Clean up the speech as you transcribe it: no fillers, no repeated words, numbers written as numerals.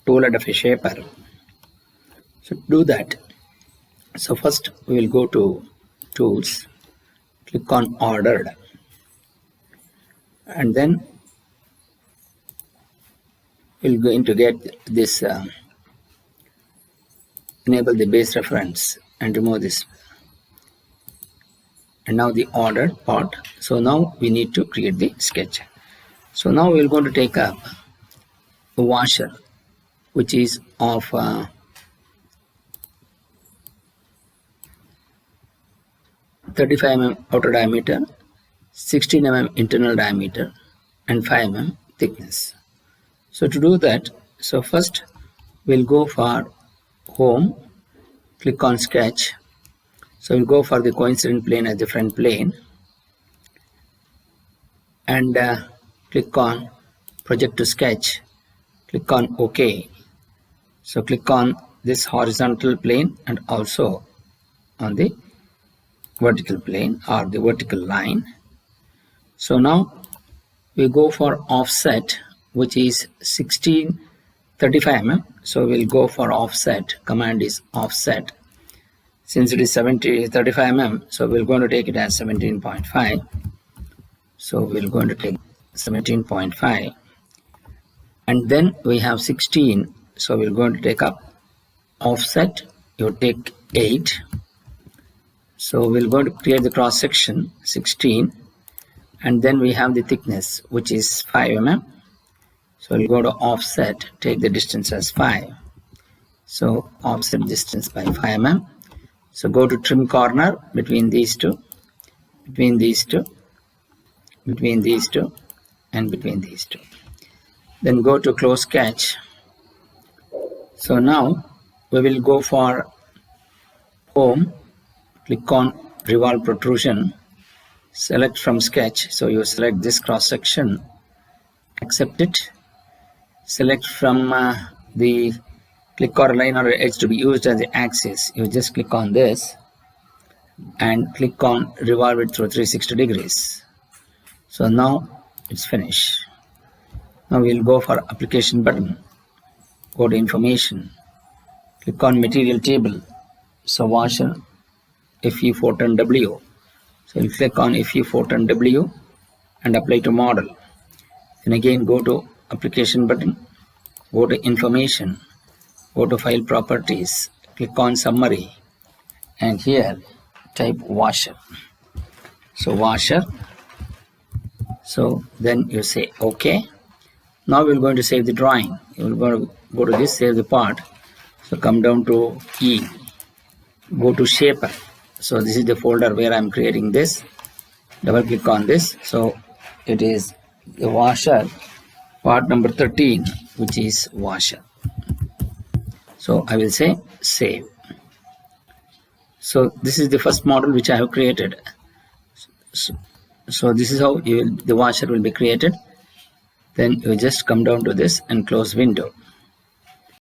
tool of a shaper. So to do that, so first we will go to tools, click on ordered, and then we're going to get this enable the base reference and remove this, and now the ordered part. So now we need to create the sketch. So now we're going to take up a washer which is of 35 mm outer diameter, 16 mm internal diameter, and 5 mm thickness. So to do that, so first we'll go for home, click on sketch. So we'll go for the coincident plane as the front plane, and click on project to sketch, click on OK. So click on this horizontal plane and also on the vertical plane or the vertical line. So now we go for offset, which is 35 mm. So we'll go for offset. Command is offset. Since it is 35 mm, so we're going to take it as 17.5. So we're going to take 17.5, and then we have 16. So we're going to take up offset. You take 8. So we're going to create the cross section 16, and then we have the thickness, which is 5 mm. So we'll go to offset, take the distance as 5. So offset distance by 5 mm. So go to trim corner between these two, between these two, between these two, and between these two. Then go to close sketch. So now we will go for home, click on revolve protrusion, select from sketch. So you select this cross section, accept it, select from the click or line or edge to be used as the axis. You just click on this and click on revolve it through 360 degrees. So now it's finished. Now we'll go for application button, go to information, click on material table. So washer FE410W. So you click on FE410W and apply to model. Then again go to application button, go to information, go to file properties, click on summary, and here type washer. So washer. So then you say OK. Now we're going to save the drawing. You're going to go to this, save the part. So come down to E, go to shaper. So this is the folder where I'm creating this. Double click on this. So it is the washer, part number 13, which is washer. So I will say save. So this is the first model which I have created. So this is how the washer will be created. Then you just come down to this and close window.